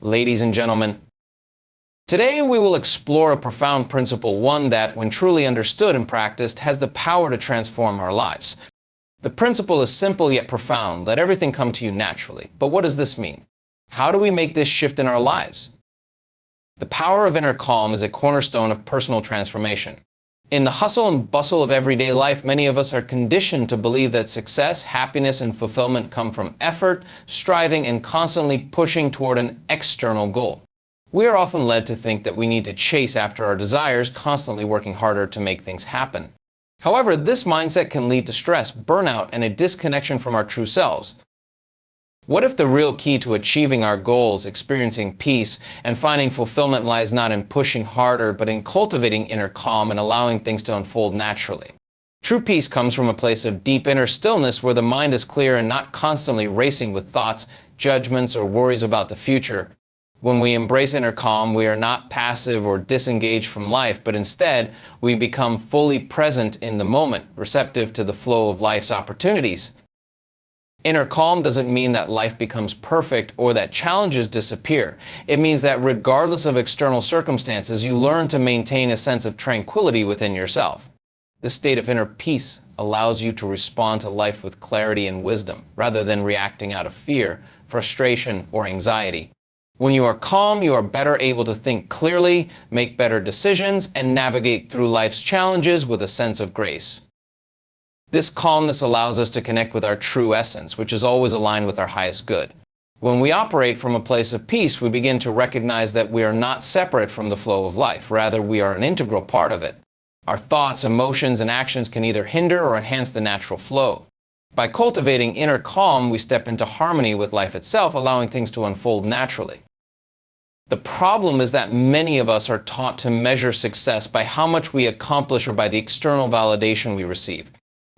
Ladies and gentlemen, today we will explore a profound principle, one that, when truly understood and practiced, has the power to transform our lives. The principle is simple yet profound. Let everything come to you naturally. But what does this mean? How do we make this shift in our lives? The power of inner calm is a cornerstone of personal transformation. In the hustle and bustle of everyday life, many of us are conditioned to believe that success, happiness, and fulfillment come from effort, striving, and constantly pushing toward an external goal. We are often led to think that we need to chase after our desires, constantly working harder to make things happen. However, this mindset can lead to stress, burnout, and a disconnection from our true selves. What if the real key to achieving our goals, experiencing peace, and finding fulfillment lies not in pushing harder, but in cultivating inner calm and allowing things to unfold naturally? True peace comes from a place of deep inner stillness where the mind is clear and not constantly racing with thoughts, judgments, or worries about the future. When we embrace inner calm, we are not passive or disengaged from life, but instead, we become fully present in the moment, receptive to the flow of life's opportunities. Inner calm doesn't mean that life becomes perfect or that challenges disappear. It means that regardless of external circumstances, you learn to maintain a sense of tranquility within yourself. This state of inner peace allows you to respond to life with clarity and wisdom, rather than reacting out of fear, frustration, or anxiety. When you are calm, you are better able to think clearly, make better decisions, and navigate through life's challenges with a sense of grace. This calmness allows us to connect with our true essence, which is always aligned with our highest good. When we operate from a place of peace, we begin to recognize that we are not separate from the flow of life. Rather, we are an integral part of it. Our thoughts, emotions, and actions can either hinder or enhance the natural flow. By cultivating inner calm, we step into harmony with life itself, allowing things to unfold naturally. The problem is that many of us are taught to measure success by how much we accomplish or by the external validation we receive.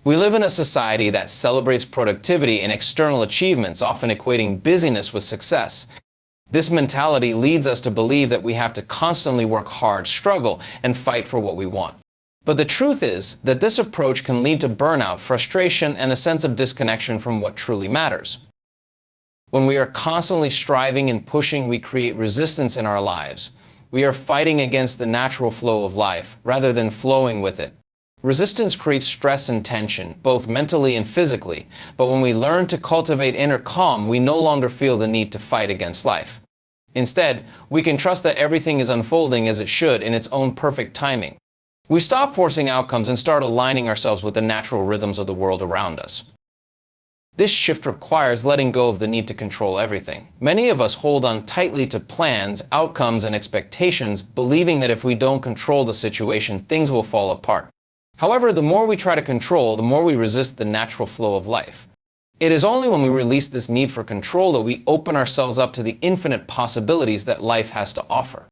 We live in a society that celebrates productivity and external achievements, often equating busyness with success. This mentality leads us to believe that we have to constantly work hard, struggle, and fight for what we want. But the truth is that this approach can lead to burnout, frustration, and a sense of disconnection from what truly matters. When we are constantly striving and pushing, we create resistance in our lives. We are fighting against the natural flow of life, rather than flowing with it. Resistance creates stress and tension, both mentally and physically, but when we learn to cultivate inner calm, we no longer feel the need to fight against life. Instead, we can trust that everything is unfolding as it should in its own perfect timing. We stop forcing outcomes and start aligning ourselves with the natural rhythms of the world around us. This shift requires letting go of the need to control everything. Many of us hold on tightly to plans, outcomes, and expectations, believing that if we don't control the situation, things will fall apart. However, the more we try to control, the more we resist the natural flow of life. It is only when we release this need for control that we open ourselves up to the infinite possibilities that life has to offer.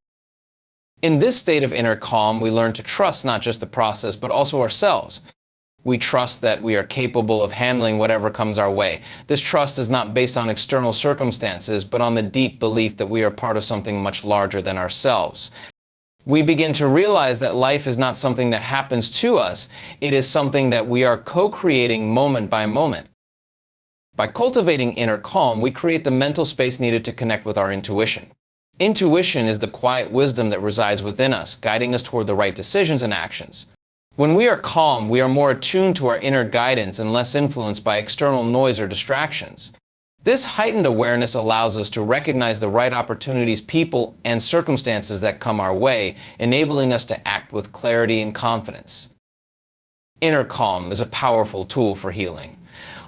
In this state of inner calm, we learn to trust not just the process, but also ourselves. We trust that we are capable of handling whatever comes our way. This trust is not based on external circumstances, but on the deep belief that we are part of something much larger than ourselves. We begin to realize that life is not something that happens to us. It is something that we are co-creating moment by moment. By cultivating inner calm, we create the mental space needed to connect with our intuition. Intuition is the quiet wisdom that resides within us, guiding us toward the right decisions and actions. When we are calm, we are more attuned to our inner guidance and less influenced by external noise or distractions. This heightened awareness allows us to recognize the right opportunities, people, and circumstances that come our way, enabling us to act with clarity and confidence. Inner calm is a powerful tool for healing.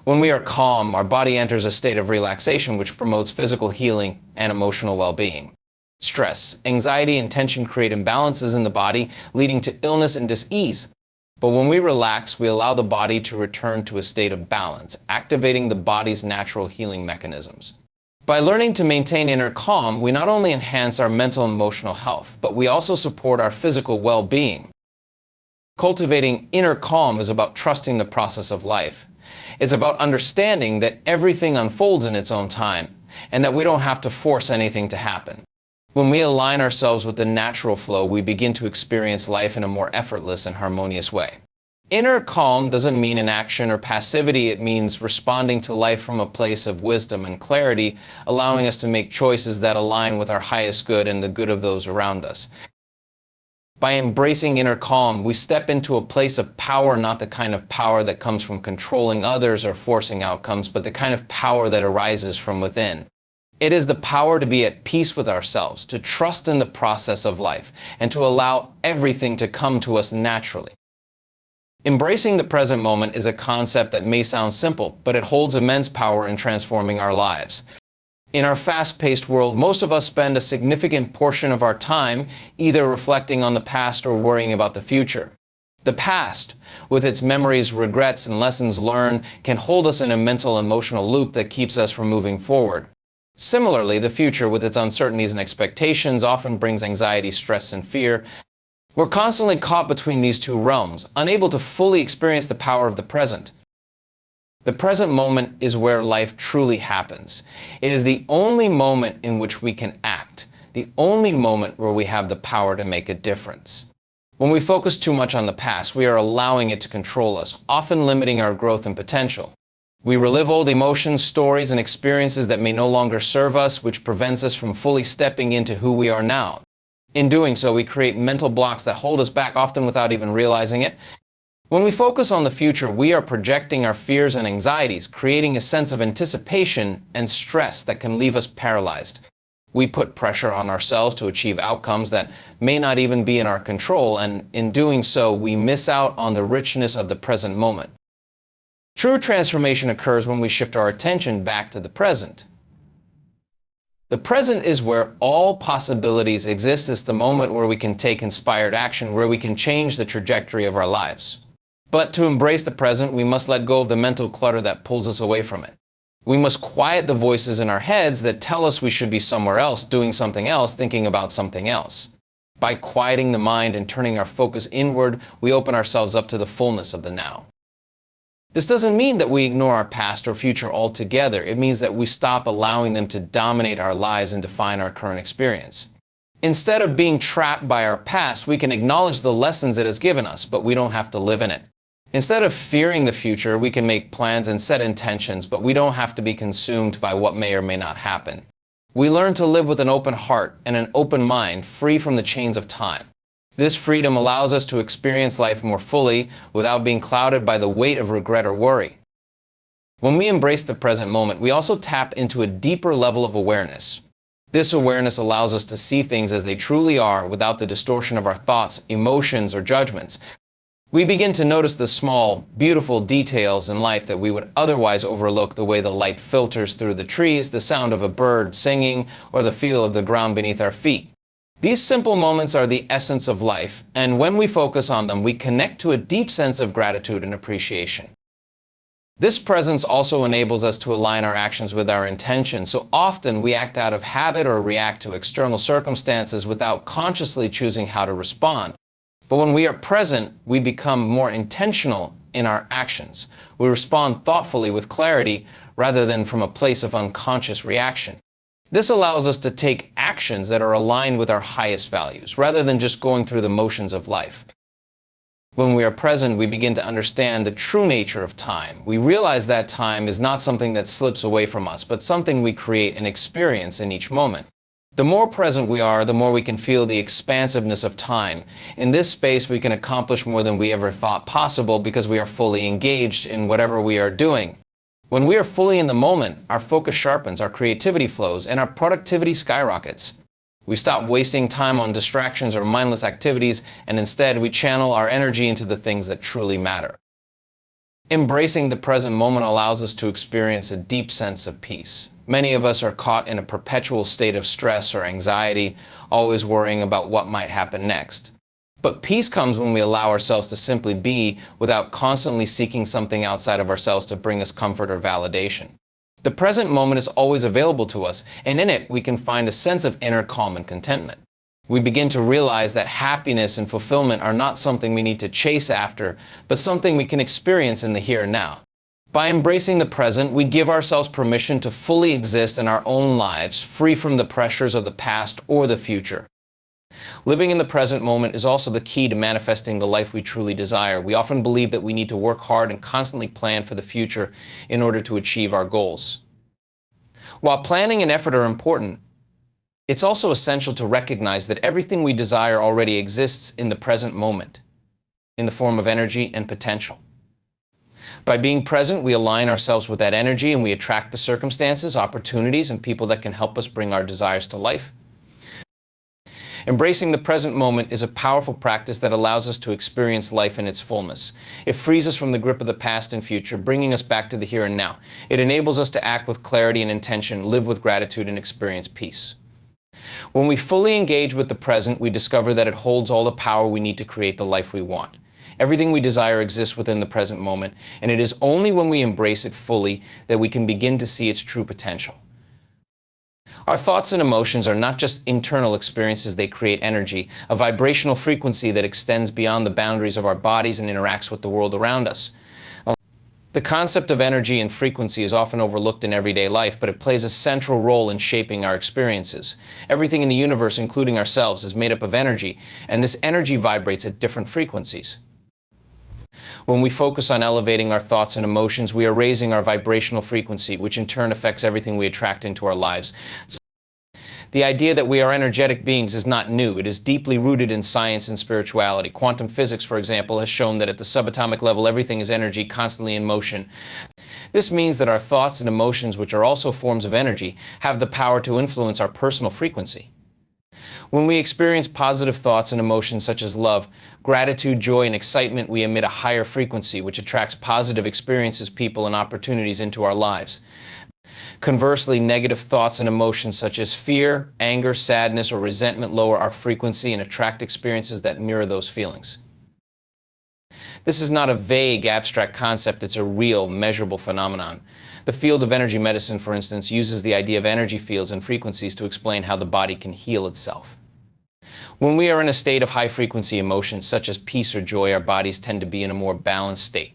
When we are calm, our body enters a state of relaxation which promotes physical healing and emotional well-being. Stress, anxiety, and tension create imbalances in the body, leading to illness and dis-ease. But when we relax, we allow the body to return to a state of balance, activating the body's natural healing mechanisms. By learning to maintain inner calm, we not only enhance our mental and emotional health, but we also support our physical well-being. Cultivating inner calm is about trusting the process of life. It's about understanding that everything unfolds in its own time, and that we don't have to force anything to happen. When we align ourselves with the natural flow, we begin to experience life in a more effortless and harmonious way. Inner calm doesn't mean inaction or passivity. It means responding to life from a place of wisdom and clarity, allowing us to make choices that align with our highest good and the good of those around us. By embracing inner calm, we step into a place of power, not the kind of power that comes from controlling others or forcing outcomes, but the kind of power that arises from within. It is the power to be at peace with ourselves, to trust in the process of life, and to allow everything to come to us naturally. Embracing the present moment is a concept that may sound simple, but it holds immense power in transforming our lives. In our fast-paced world, most of us spend a significant portion of our time either reflecting on the past or worrying about the future. The past, with its memories, regrets, and lessons learned, can hold us in a mental and emotional loop that keeps us from moving forward. Similarly, the future, with its uncertainties and expectations, often brings anxiety, stress, and fear. We're constantly caught between these two realms, unable to fully experience the power of the present. The present moment is where life truly happens. It is the only moment in which we can act, the only moment where we have the power to make a difference. When we focus too much on the past, we are allowing it to control us, often limiting our growth and potential. We relive old emotions, stories, and experiences that may no longer serve us, which prevents us from fully stepping into who we are now. In doing so, we create mental blocks that hold us back, often without even realizing it. When we focus on the future, we are projecting our fears and anxieties, creating a sense of anticipation and stress that can leave us paralyzed. We put pressure on ourselves to achieve outcomes that may not even be in our control, and in doing so, we miss out on the richness of the present moment. True transformation occurs when we shift our attention back to the present. The present is where all possibilities exist. It's the moment where we can take inspired action, where we can change the trajectory of our lives. But to embrace the present, we must let go of the mental clutter that pulls us away from it. We must quiet the voices in our heads that tell us we should be somewhere else, doing something else, thinking about something else. By quieting the mind and turning our focus inward, we open ourselves up to the fullness of the now. This doesn't mean that we ignore our past or future altogether. It means that we stop allowing them to dominate our lives and define our current experience. Instead of being trapped by our past, we can acknowledge the lessons it has given us, but we don't have to live in it. Instead of fearing the future, we can make plans and set intentions, but we don't have to be consumed by what may or may not happen. We learn to live with an open heart and an open mind, free from the chains of time. This freedom allows us to experience life more fully without being clouded by the weight of regret or worry. When we embrace the present moment, we also tap into a deeper level of awareness. This awareness allows us to see things as they truly are without the distortion of our thoughts, emotions, or judgments. We begin to notice the small, beautiful details in life that we would otherwise overlook, the way the light filters through the trees, the sound of a bird singing, or the feel of the ground beneath our feet. These simple moments are the essence of life, and when we focus on them, we connect to a deep sense of gratitude and appreciation. This presence also enables us to align our actions with our intentions. So often we act out of habit or react to external circumstances without consciously choosing how to respond. But when we are present, we become more intentional in our actions. We respond thoughtfully with clarity rather than from a place of unconscious reaction. This allows us to take actions that are aligned with our highest values, rather than just going through the motions of life. When we are present, we begin to understand the true nature of time. We realize that time is not something that slips away from us, but something we create and experience in each moment. The more present we are, the more we can feel the expansiveness of time. In this space, we can accomplish more than we ever thought possible because we are fully engaged in whatever we are doing. When we are fully in the moment, our focus sharpens, our creativity flows, and our productivity skyrockets. We stop wasting time on distractions or mindless activities, and instead we channel our energy into the things that truly matter. Embracing the present moment allows us to experience a deep sense of peace. Many of us are caught in a perpetual state of stress or anxiety, always worrying about what might happen next. But peace comes when we allow ourselves to simply be without constantly seeking something outside of ourselves to bring us comfort or validation. The present moment is always available to us, and in it we can find a sense of inner calm and contentment. We begin to realize that happiness and fulfillment are not something we need to chase after, but something we can experience in the here and now. By embracing the present, we give ourselves permission to fully exist in our own lives, free from the pressures of the past or the future. Living in the present moment is also the key to manifesting the life we truly desire. We often believe that we need to work hard and constantly plan for the future in order to achieve our goals. While planning and effort are important, it's also essential to recognize that everything we desire already exists in the present moment, in the form of energy and potential. By being present, we align ourselves with that energy and we attract the circumstances, opportunities, and people that can help us bring our desires to life. Embracing the present moment is a powerful practice that allows us to experience life in its fullness. It frees us from the grip of the past and future, bringing us back to the here and now. It enables us to act with clarity and intention, live with gratitude, and experience peace. When we fully engage with the present, we discover that it holds all the power we need to create the life we want. Everything we desire exists within the present moment, and it is only when we embrace it fully that we can begin to see its true potential. Our thoughts and emotions are not just internal experiences, they create energy, a vibrational frequency that extends beyond the boundaries of our bodies and interacts with the world around us. The concept of energy and frequency is often overlooked in everyday life, but it plays a central role in shaping our experiences. Everything in the universe, including ourselves, is made up of energy, and this energy vibrates at different frequencies. When we focus on elevating our thoughts and emotions, we are raising our vibrational frequency, which in turn affects everything we attract into our lives. The idea that we are energetic beings is not new. It is deeply rooted in science and spirituality. Quantum physics, for example, has shown that at the subatomic level, everything is energy, constantly in motion. This means that our thoughts and emotions, which are also forms of energy, have the power to influence our personal frequency. When we experience positive thoughts and emotions such as love, gratitude, joy, and excitement, we emit a higher frequency, which attracts positive experiences, people, and opportunities into our lives. Conversely, negative thoughts and emotions such as fear, anger, sadness, or resentment lower our frequency and attract experiences that mirror those feelings. This is not a vague, abstract concept, it's a real, measurable phenomenon. The field of energy medicine, for instance, uses the idea of energy fields and frequencies to explain how the body can heal itself. When we are in a state of high-frequency emotions, such as peace or joy, our bodies tend to be in a more balanced state.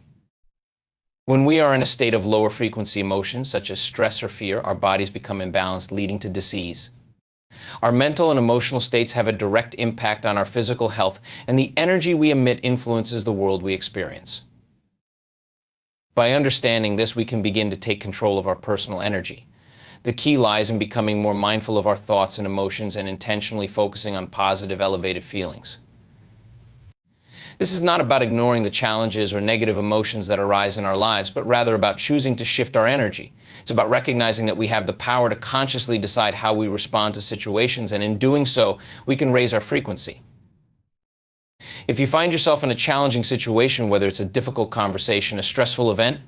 When we are in a state of lower-frequency emotions, such as stress or fear, our bodies become imbalanced, leading to disease. Our mental and emotional states have a direct impact on our physical health, and the energy we emit influences the world we experience. By understanding this, we can begin to take control of our personal energy. The key lies in becoming more mindful of our thoughts and emotions and intentionally focusing on positive, elevated feelings. This is not about ignoring the challenges or negative emotions that arise in our lives, but rather about choosing to shift our energy. It's about recognizing that we have the power to consciously decide how we respond to situations, and in doing so, we can raise our frequency. If you find yourself in a challenging situation, whether it's a difficult conversation, a stressful event,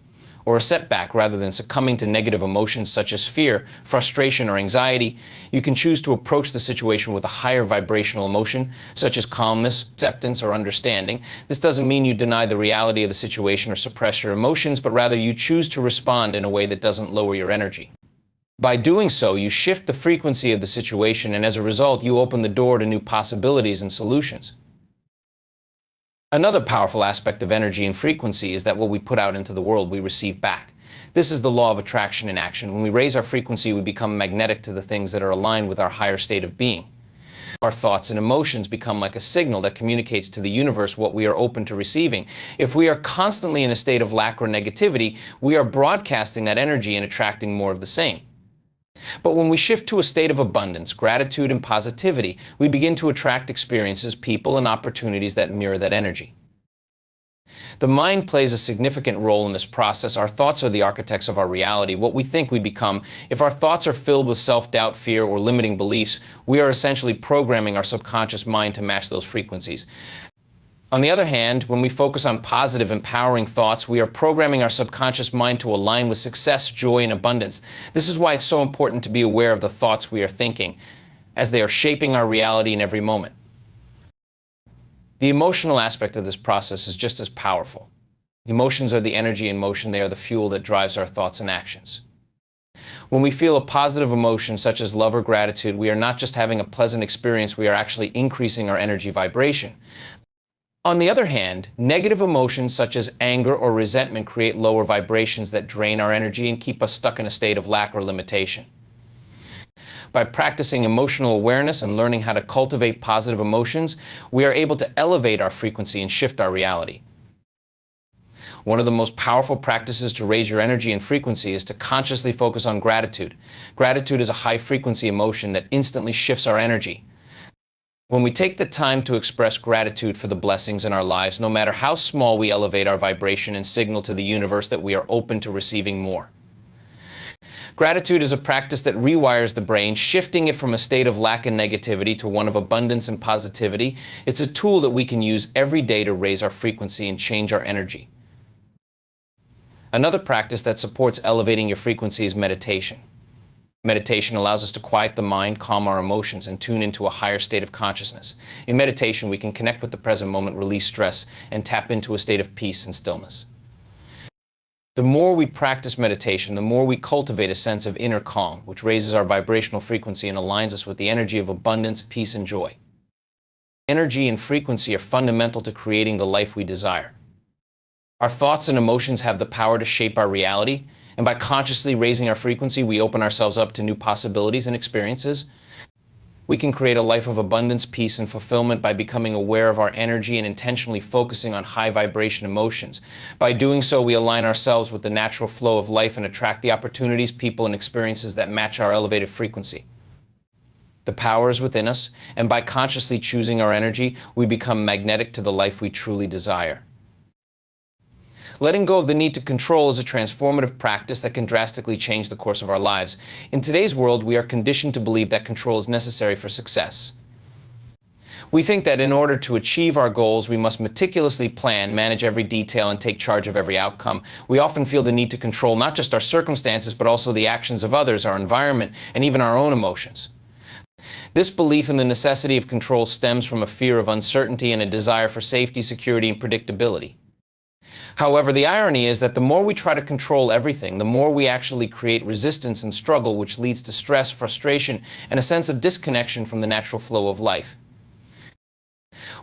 or a setback, rather than succumbing to negative emotions such as fear, frustration, or anxiety, you can choose to approach the situation with a higher vibrational emotion, such as calmness, acceptance, or understanding. This doesn't mean you deny the reality of the situation or suppress your emotions, but rather you choose to respond in a way that doesn't lower your energy. By doing so, you shift the frequency of the situation, and as a result, you open the door to new possibilities and solutions. Another powerful aspect of energy and frequency is that what we put out into the world, we receive back. This is the law of attraction in action. When we raise our frequency, we become magnetic to the things that are aligned with our higher state of being. Our thoughts and emotions become like a signal that communicates to the universe what we are open to receiving. If we are constantly in a state of lack or negativity, we are broadcasting that energy and attracting more of the same. But when we shift to a state of abundance, gratitude, and positivity, we begin to attract experiences, people, and opportunities that mirror that energy. The mind plays a significant role in this process. Our thoughts are the architects of our reality, what we think we become. If our thoughts are filled with self-doubt, fear, or limiting beliefs, we are essentially programming our subconscious mind to match those frequencies. On the other hand, when we focus on positive, empowering thoughts, we are programming our subconscious mind to align with success, joy, and abundance. This is why it's so important to be aware of the thoughts we are thinking, as they are shaping our reality in every moment. The emotional aspect of this process is just as powerful. Emotions are the energy in motion. They are the fuel that drives our thoughts and actions. When we feel a positive emotion, such as love or gratitude, we are not just having a pleasant experience, we are actually increasing our energy vibration. On the other hand, negative emotions such as anger or resentment create lower vibrations that drain our energy and keep us stuck in a state of lack or limitation. By practicing emotional awareness and learning how to cultivate positive emotions, we are able to elevate our frequency and shift our reality. One of the most powerful practices to raise your energy and frequency is to consciously focus on gratitude. Gratitude is a high-frequency emotion that instantly shifts our energy. When we take the time to express gratitude for the blessings in our lives, no matter how small, we elevate our vibration and signal to the universe that we are open to receiving more. Gratitude is a practice that rewires the brain, shifting it from a state of lack and negativity to one of abundance and positivity. It's a tool that we can use every day to raise our frequency and change our energy. Another practice that supports elevating your frequency is meditation. Meditation allows us to quiet the mind, calm our emotions, and tune into a higher state of consciousness. In meditation, we can connect with the present moment, release stress, and tap into a state of peace and stillness. The more we practice meditation, the more we cultivate a sense of inner calm, which raises our vibrational frequency and aligns us with the energy of abundance, peace, and joy. Energy and frequency are fundamental to creating the life we desire. Our thoughts and emotions have the power to shape our reality, and by consciously raising our frequency, we open ourselves up to new possibilities and experiences. We can create a life of abundance, peace, and fulfillment by becoming aware of our energy and intentionally focusing on high vibration emotions. By doing so, we align ourselves with the natural flow of life and attract the opportunities, people, and experiences that match our elevated frequency. The power is within us, and by consciously choosing our energy, we become magnetic to the life we truly desire. Letting go of the need to control is a transformative practice that can drastically change the course of our lives. In today's world, we are conditioned to believe that control is necessary for success. We think that in order to achieve our goals, we must meticulously plan, manage every detail, and take charge of every outcome. We often feel the need to control not just our circumstances, but also the actions of others, our environment, and even our own emotions. This belief in the necessity of control stems from a fear of uncertainty and a desire for safety, security, and predictability. However, the irony is that the more we try to control everything, the more we actually create resistance and struggle, which leads to stress, frustration, and a sense of disconnection from the natural flow of life.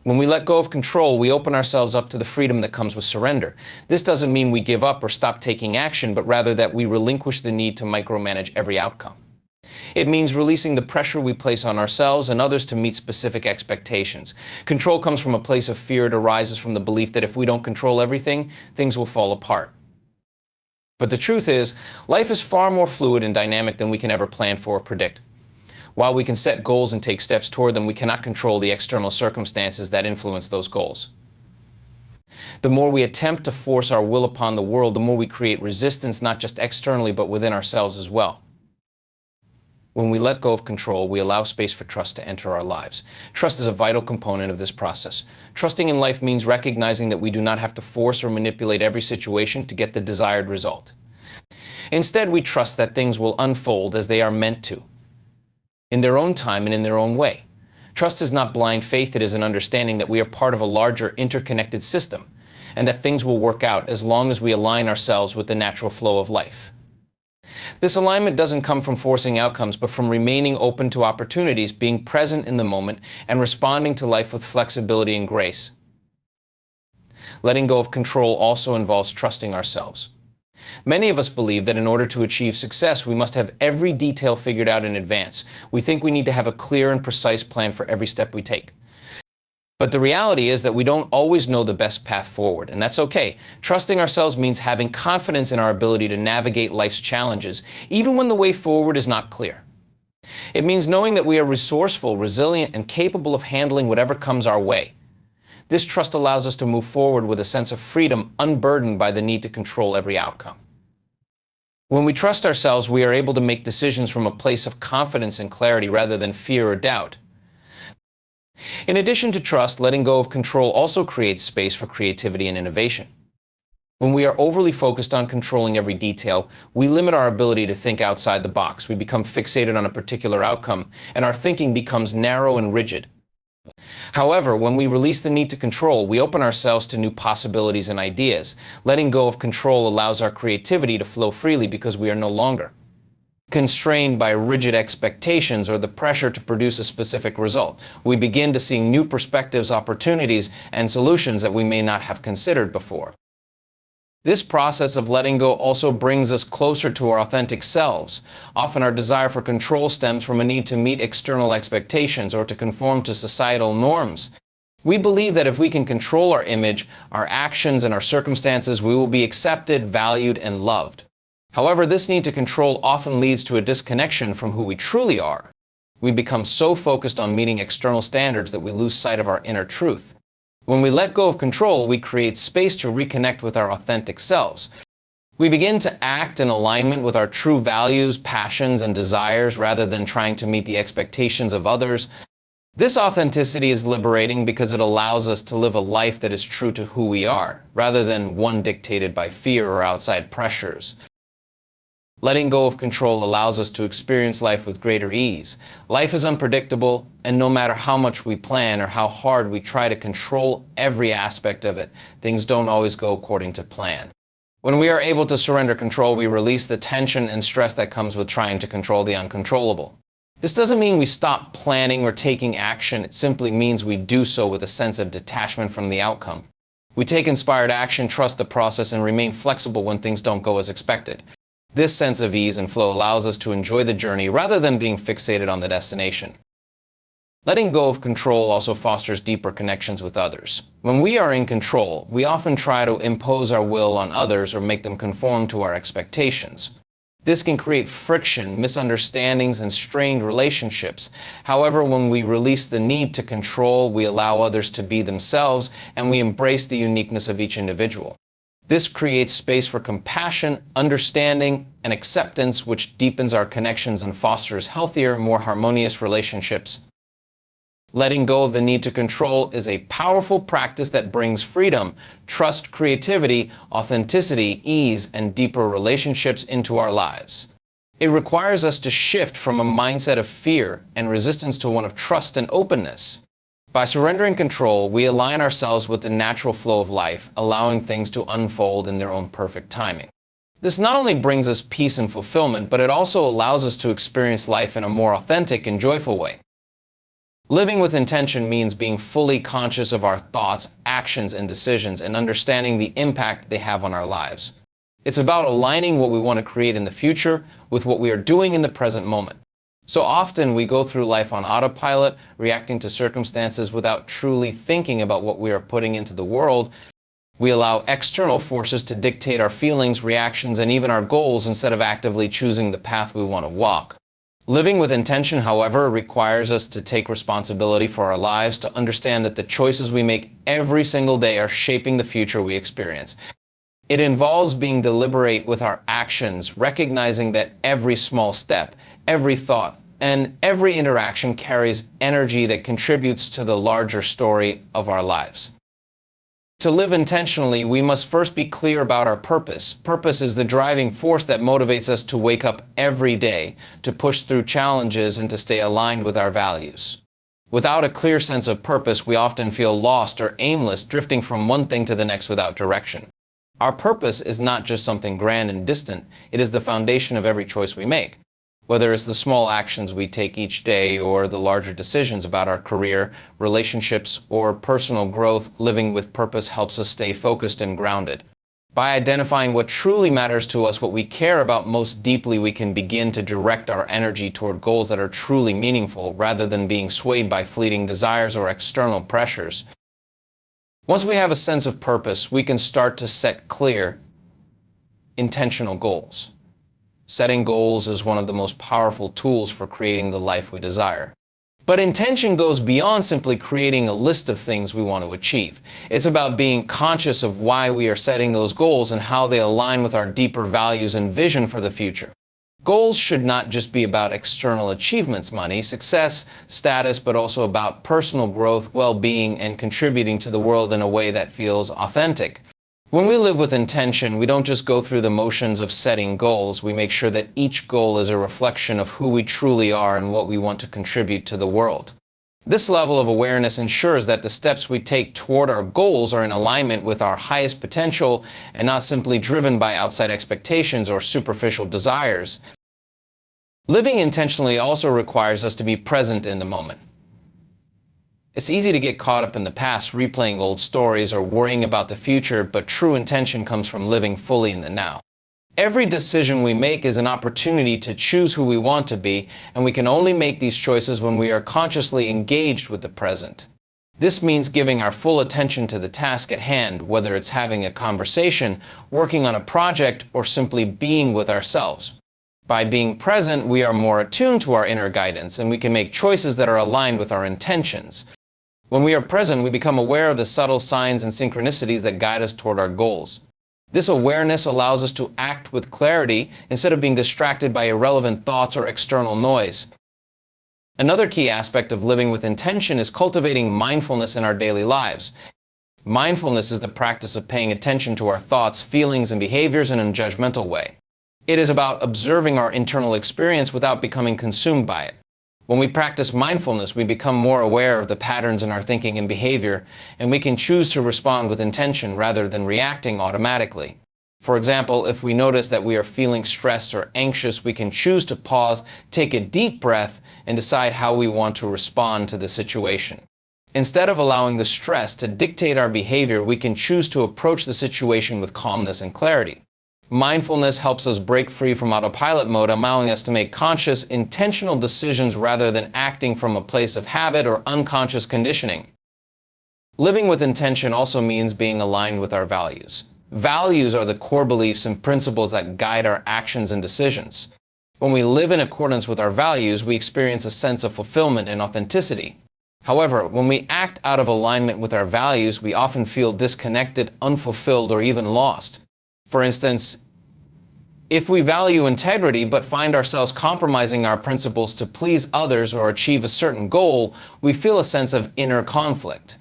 When we let go of control, we open ourselves up to the freedom that comes with surrender. This doesn't mean we give up or stop taking action, but rather that we relinquish the need to micromanage every outcome. It means releasing the pressure we place on ourselves and others to meet specific expectations. Control comes from a place of fear. It arises from the belief that if we don't control everything, things will fall apart. But the truth is, life is far more fluid and dynamic than we can ever plan for or predict. While we can set goals and take steps toward them, we cannot control the external circumstances that influence those goals. The more we attempt to force our will upon the world, the more we create resistance, not just externally, but within ourselves as well. When we let go of control, we allow space for trust to enter our lives. Trust is a vital component of this process. Trusting in life means recognizing that we do not have to force or manipulate every situation to get the desired result. Instead, we trust that things will unfold as they are meant to, in their own time and in their own way. Trust is not blind faith. It is an understanding that we are part of a larger interconnected system and that things will work out as long as we align ourselves with the natural flow of life. This alignment doesn't come from forcing outcomes, but from remaining open to opportunities, being present in the moment, and responding to life with flexibility and grace. Letting go of control also involves trusting ourselves. Many of us believe that in order to achieve success, we must have every detail figured out in advance. We think we need to have a clear and precise plan for every step we take. But the reality is that we don't always know the best path forward, and that's okay. Trusting ourselves means having confidence in our ability to navigate life's challenges, even when the way forward is not clear. It means knowing that we are resourceful, resilient, and capable of handling whatever comes our way. This trust allows us to move forward with a sense of freedom, unburdened by the need to control every outcome. When we trust ourselves, we are able to make decisions from a place of confidence and clarity rather than fear or doubt. In addition to trust, letting go of control also creates space for creativity and innovation. When we are overly focused on controlling every detail, we limit our ability to think outside the box. We become fixated on a particular outcome, and our thinking becomes narrow and rigid. However, when we release the need to control, we open ourselves to new possibilities and ideas. Letting go of control allows our creativity to flow freely because we are no longer constrained by rigid expectations or the pressure to produce a specific result. We begin to see new perspectives, opportunities, and solutions that we may not have considered before. This process of letting go also brings us closer to our authentic selves. Often our desire for control stems from a need to meet external expectations or to conform to societal norms. We believe that if we can control our image, our actions, and our circumstances, we will be accepted, valued, and loved. However, this need to control often leads to a disconnection from who we truly are. We become so focused on meeting external standards that we lose sight of our inner truth. When we let go of control, we create space to reconnect with our authentic selves. We begin to act in alignment with our true values, passions, and desires rather than trying to meet the expectations of others. This authenticity is liberating because it allows us to live a life that is true to who we are, rather than one dictated by fear or outside pressures. Letting go of control allows us to experience life with greater ease. Life is unpredictable, and no matter how much we plan or how hard we try to control every aspect of it, things don't always go according to plan. When we are able to surrender control, we release the tension and stress that comes with trying to control the uncontrollable. This doesn't mean we stop planning or taking action. It simply means we do so with a sense of detachment from the outcome. We take inspired action, trust the process, and remain flexible when things don't go as expected. This sense of ease and flow allows us to enjoy the journey rather than being fixated on the destination. Letting go of control also fosters deeper connections with others. When we are in control, we often try to impose our will on others or make them conform to our expectations. This can create friction, misunderstandings, and strained relationships. However, when we release the need to control, we allow others to be themselves, and we embrace the uniqueness of each individual. This creates space for compassion, understanding, and acceptance, which deepens our connections and fosters healthier, more harmonious relationships. Letting go of the need to control is a powerful practice that brings freedom, trust, creativity, authenticity, ease, and deeper relationships into our lives. It requires us to shift from a mindset of fear and resistance to one of trust and openness. By surrendering control, we align ourselves with the natural flow of life, allowing things to unfold in their own perfect timing. This not only brings us peace and fulfillment, but it also allows us to experience life in a more authentic and joyful way. Living with intention means being fully conscious of our thoughts, actions, and decisions, and understanding the impact they have on our lives. It's about aligning what we want to create in the future with what we are doing in the present moment. So often we go through life on autopilot, reacting to circumstances without truly thinking about what we are putting into the world. We allow external forces to dictate our feelings, reactions, and even our goals instead of actively choosing the path we want to walk. Living with intention, however, requires us to take responsibility for our lives, to understand that the choices we make every single day are shaping the future we experience. It involves being deliberate with our actions, recognizing that every small step, every thought, and every interaction carries energy that contributes to the larger story of our lives. To live intentionally, we must first be clear about our purpose. Purpose is the driving force that motivates us to wake up every day, to push through challenges, and to stay aligned with our values. Without a clear sense of purpose, we often feel lost or aimless, drifting from one thing to the next without direction. Our purpose is not just something grand and distant. It is the foundation of every choice we make. Whether it's the small actions we take each day or the larger decisions about our career, relationships, or personal growth, living with purpose helps us stay focused and grounded. By identifying what truly matters to us, what we care about most deeply, we can begin to direct our energy toward goals that are truly meaningful rather than being swayed by fleeting desires or external pressures. Once we have a sense of purpose, we can start to set clear, intentional goals. Setting goals is one of the most powerful tools for creating the life we desire. But intention goes beyond simply creating a list of things we want to achieve. It's about being conscious of why we are setting those goals and how they align with our deeper values and vision for the future. Goals should not just be about external achievements, money, success, status, but also about personal growth, well-being, and contributing to the world in a way that feels authentic. When we live with intention, we don't just go through the motions of setting goals. We make sure that each goal is a reflection of who we truly are and what we want to contribute to the world. This level of awareness ensures that the steps we take toward our goals are in alignment with our highest potential and not simply driven by outside expectations or superficial desires. Living intentionally also requires us to be present in the moment. It's easy to get caught up in the past, replaying old stories or worrying about the future, but true intention comes from living fully in the now. Every decision we make is an opportunity to choose who we want to be, and we can only make these choices when we are consciously engaged with the present. This means giving our full attention to the task at hand, whether it's having a conversation, working on a project, or simply being with ourselves. By being present, we are more attuned to our inner guidance, and we can make choices that are aligned with our intentions. When we are present, we become aware of the subtle signs and synchronicities that guide us toward our goals. This awareness allows us to act with clarity instead of being distracted by irrelevant thoughts or external noise. Another key aspect of living with intention is cultivating mindfulness in our daily lives. Mindfulness is the practice of paying attention to our thoughts, feelings, and behaviors in a judgmental way. It is about observing our internal experience without becoming consumed by it. When we practice mindfulness, we become more aware of the patterns in our thinking and behavior, and we can choose to respond with intention rather than reacting automatically. For example, if we notice that we are feeling stressed or anxious, we can choose to pause, take a deep breath, and decide how we want to respond to the situation. Instead of allowing the stress to dictate our behavior, we can choose to approach the situation with calmness and clarity. Mindfulness helps us break free from autopilot mode, allowing us to make conscious, intentional decisions rather than acting from a place of habit or unconscious conditioning. Living with intention also means being aligned with our values. Values are the core beliefs and principles that guide our actions and decisions. When we live in accordance with our values, we experience a sense of fulfillment and authenticity. However, when we act out of alignment with our values, we often feel disconnected, unfulfilled, or even lost. For instance, if we value integrity but find ourselves compromising our principles to please others or achieve a certain goal, we feel a sense of inner conflict.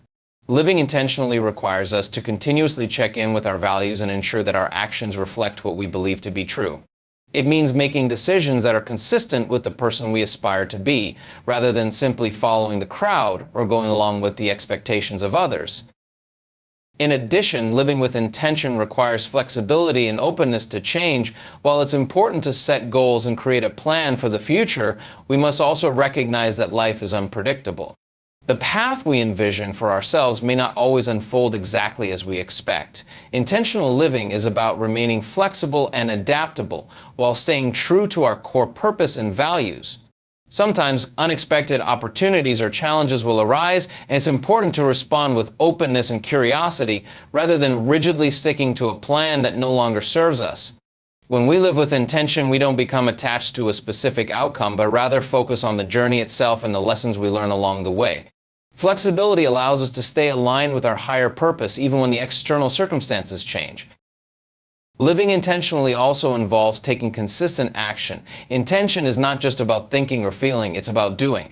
Living intentionally requires us to continuously check in with our values and ensure that our actions reflect what we believe to be true. It means making decisions that are consistent with the person we aspire to be, rather than simply following the crowd or going along with the expectations of others. In addition, living with intention requires flexibility and openness to change. While it's important to set goals and create a plan for the future, we must also recognize that life is unpredictable. The path we envision for ourselves may not always unfold exactly as we expect. Intentional living is about remaining flexible and adaptable while staying true to our core purpose and values. Sometimes unexpected opportunities or challenges will arise, and it's important to respond with openness and curiosity rather than rigidly sticking to a plan that no longer serves us. When we live with intention, we don't become attached to a specific outcome, but rather focus on the journey itself and the lessons we learn along the way. Flexibility allows us to stay aligned with our higher purpose even when the external circumstances change. Living intentionally also involves taking consistent action. Intention is not just about thinking or feeling, it's about doing.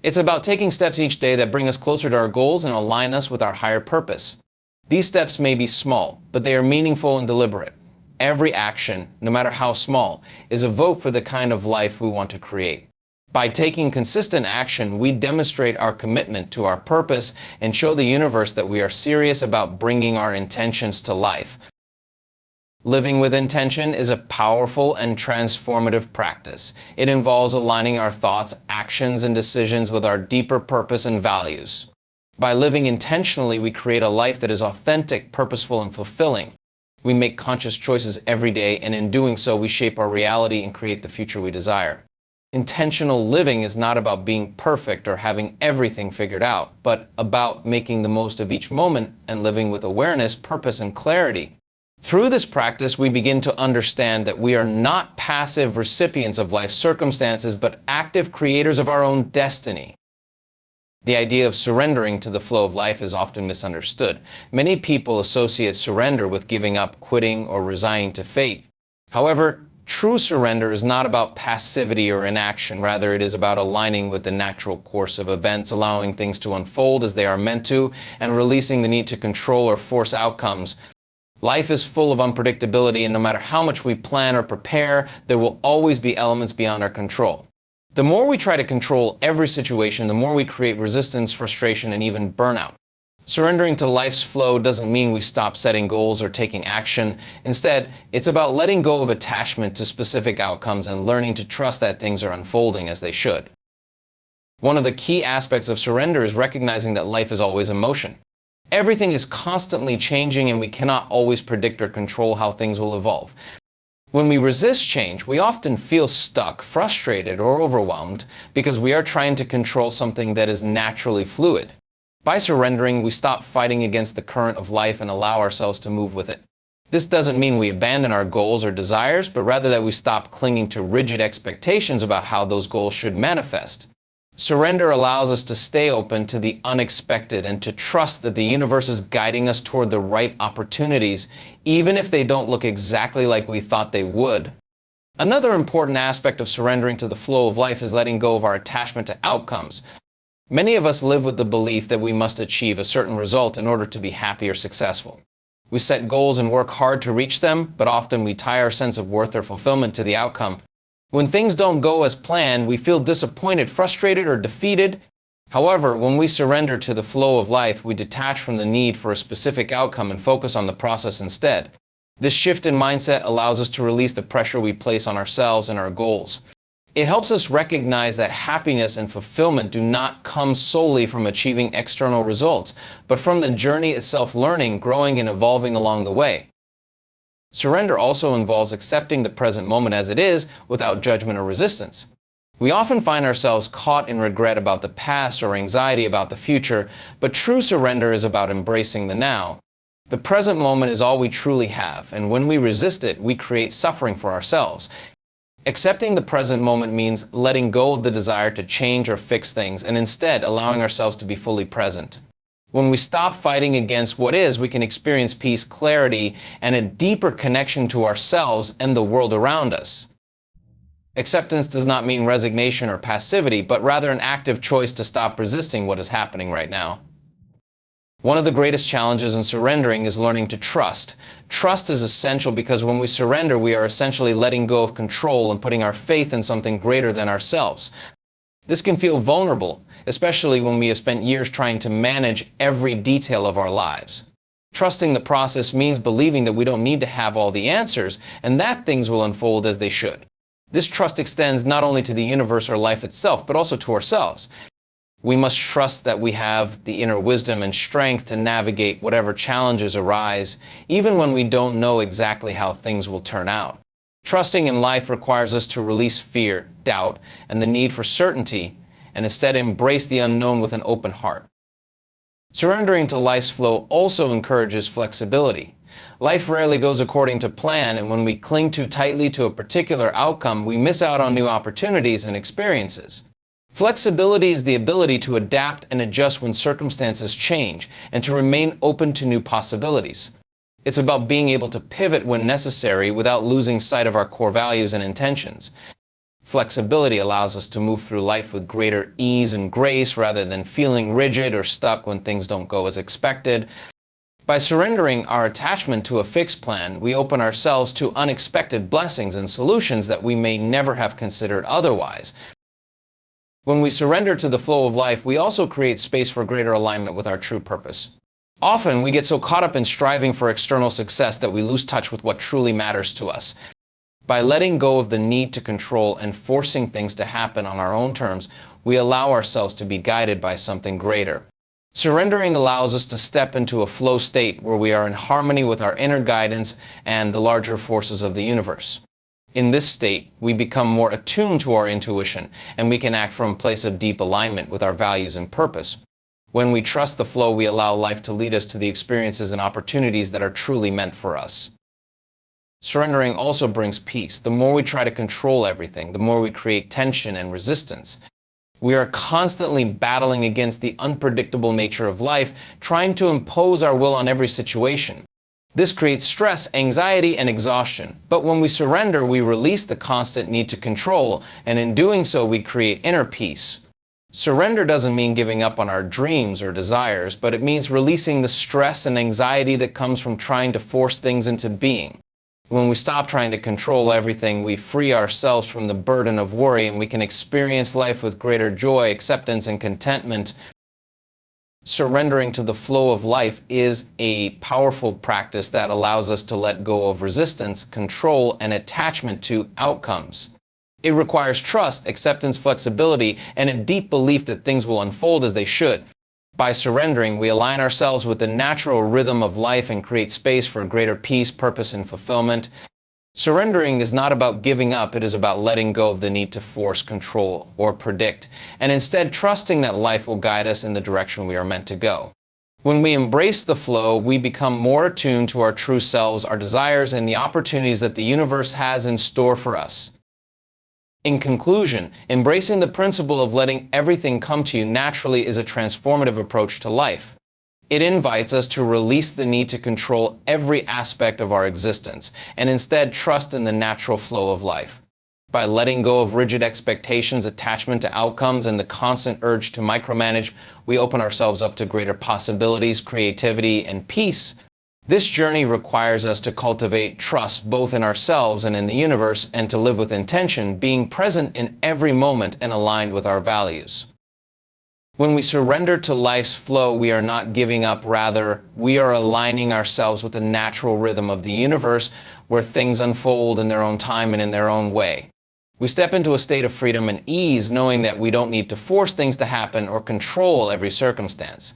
It's about taking steps each day that bring us closer to our goals and align us with our higher purpose. These steps may be small, but they are meaningful and deliberate. Every action, no matter how small, is a vote for the kind of life we want to create. By taking consistent action, we demonstrate our commitment to our purpose and show the universe that we are serious about bringing our intentions to life. Living with intention is a powerful and transformative practice. It involves aligning our thoughts, actions, and decisions with our deeper purpose and values. By living intentionally, we create a life that is authentic, purposeful, and fulfilling. We make conscious choices every day, and in doing so, we shape our reality and create the future we desire. Intentional living is not about being perfect or having everything figured out, but about making the most of each moment and living with awareness, purpose, and clarity. Through this practice, we begin to understand that we are not passive recipients of life's circumstances, but active creators of our own destiny. The idea of surrendering to the flow of life is often misunderstood. Many people associate surrender with giving up, quitting, or resigning to fate. However, true surrender is not about passivity or inaction. Rather, it is about aligning with the natural course of events, allowing things to unfold as they are meant to, and releasing the need to control or force outcomes. Life is full of unpredictability, and no matter how much we plan or prepare, there will always be elements beyond our control. The more we try to control every situation, the more we create resistance, frustration, and even burnout. Surrendering to life's flow doesn't mean we stop setting goals or taking action. Instead, it's about letting go of attachment to specific outcomes and learning to trust that things are unfolding as they should. One of the key aspects of surrender is recognizing that life is always in motion. Everything is constantly changing and we cannot always predict or control how things will evolve. When we resist change, we often feel stuck, frustrated, or overwhelmed because we are trying to control something that is naturally fluid. By surrendering, we stop fighting against the current of life and allow ourselves to move with it. This doesn't mean we abandon our goals or desires, but rather that we stop clinging to rigid expectations about how those goals should manifest. Surrender allows us to stay open to the unexpected and to trust that the universe is guiding us toward the right opportunities, even if they don't look exactly like we thought they would. Another important aspect of surrendering to the flow of life is letting go of our attachment to outcomes. Many of us live with the belief that we must achieve a certain result in order to be happy or successful. We set goals and work hard to reach them, but often we tie our sense of worth or fulfillment to the outcome. When things don't go as planned, we feel disappointed, frustrated, or defeated. However, when we surrender to the flow of life, we detach from the need for a specific outcome and focus on the process instead. This shift in mindset allows us to release the pressure we place on ourselves and our goals. It helps us recognize that happiness and fulfillment do not come solely from achieving external results, but from the journey itself, learning, growing, and evolving along the way. Surrender also involves accepting the present moment as it is without judgment or resistance. We often find ourselves caught in regret about the past or anxiety about the future, but true surrender is about embracing the now. The present moment is all we truly have, and when we resist it, we create suffering for ourselves. Accepting the present moment means letting go of the desire to change or fix things and instead allowing ourselves to be fully present. When we stop fighting against what is, we can experience peace, clarity, and a deeper connection to ourselves and the world around us. Acceptance does not mean resignation or passivity, but rather an active choice to stop resisting what is happening right now. One of the greatest challenges in surrendering is learning to trust. Trust is essential because when we surrender, we are essentially letting go of control and putting our faith in something greater than ourselves. This can feel vulnerable, especially when we have spent years trying to manage every detail of our lives. Trusting the process means believing that we don't need to have all the answers and that things will unfold as they should. This trust extends not only to the universe or life itself, but also to ourselves. We must trust that we have the inner wisdom and strength to navigate whatever challenges arise, even when we don't know exactly how things will turn out. Trusting in life requires us to release fear, doubt, and the need for certainty, and instead embrace the unknown with an open heart. Surrendering to life's flow also encourages flexibility. Life rarely goes according to plan, and when we cling too tightly to a particular outcome, we miss out on new opportunities and experiences. Flexibility is the ability to adapt and adjust when circumstances change, and to remain open to new possibilities. It's about being able to pivot when necessary without losing sight of our core values and intentions. Flexibility allows us to move through life with greater ease and grace rather than feeling rigid or stuck when things don't go as expected. By surrendering our attachment to a fixed plan, we open ourselves to unexpected blessings and solutions that we may never have considered otherwise. When we surrender to the flow of life, we also create space for greater alignment with our true purpose. Often, we get so caught up in striving for external success that we lose touch with what truly matters to us. By letting go of the need to control and forcing things to happen on our own terms, we allow ourselves to be guided by something greater. Surrendering allows us to step into a flow state where we are in harmony with our inner guidance and the larger forces of the universe. In this state, we become more attuned to our intuition, and we can act from a place of deep alignment with our values and purpose. When we trust the flow, we allow life to lead us to the experiences and opportunities that are truly meant for us. Surrendering also brings peace. The more we try to control everything, the more we create tension and resistance. We are constantly battling against the unpredictable nature of life, trying to impose our will on every situation. This creates stress, anxiety, and exhaustion. But when we surrender, we release the constant need to control, and in doing so, we create inner peace. Surrender doesn't mean giving up on our dreams or desires, but it means releasing the stress and anxiety that comes from trying to force things into being. When we stop trying to control everything, we free ourselves from the burden of worry, and we can experience life with greater joy, acceptance, and contentment. Surrendering to the flow of life is a powerful practice that allows us to let go of resistance, control, and attachment to outcomes. It requires trust, acceptance, flexibility, and a deep belief that things will unfold as they should. By surrendering, we align ourselves with the natural rhythm of life and create space for greater peace, purpose, and fulfillment. Surrendering is not about giving up, it is about letting go of the need to force, control, or predict, and instead trusting that life will guide us in the direction we are meant to go. When we embrace the flow, we become more attuned to our true selves, our desires, and the opportunities that the universe has in store for us. In conclusion, embracing the principle of letting everything come to you naturally is a transformative approach to life. It invites us to release the need to control every aspect of our existence and instead trust in the natural flow of life. By letting go of rigid expectations, attachment to outcomes, and the constant urge to micromanage, we open ourselves up to greater possibilities, creativity, and peace. This journey requires us to cultivate trust both in ourselves and in the universe, and to live with intention, being present in every moment and aligned with our values. When we surrender to life's flow, we are not giving up, rather, we are aligning ourselves with the natural rhythm of the universe, where things unfold in their own time and in their own way. We step into a state of freedom and ease, knowing that we don't need to force things to happen or control every circumstance.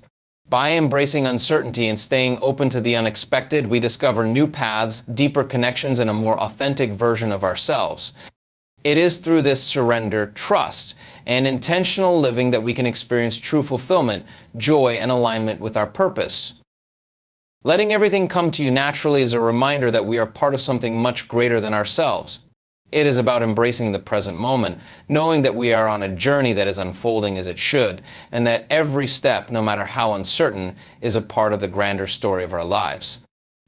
By embracing uncertainty and staying open to the unexpected, we discover new paths, deeper connections, and a more authentic version of ourselves. It is through this surrender, trust, and intentional living that we can experience true fulfillment, joy, and alignment with our purpose. Letting everything come to you naturally is a reminder that we are part of something much greater than ourselves. It is about embracing the present moment, knowing that we are on a journey that is unfolding as it should, and that every step, no matter how uncertain, is a part of the grander story of our lives.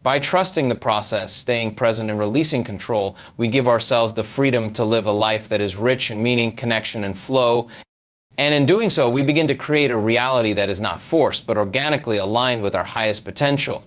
By trusting the process, staying present, and releasing control, we give ourselves the freedom to live a life that is rich in meaning, connection, and flow. And in doing so, we begin to create a reality that is not forced, but organically aligned with our highest potential.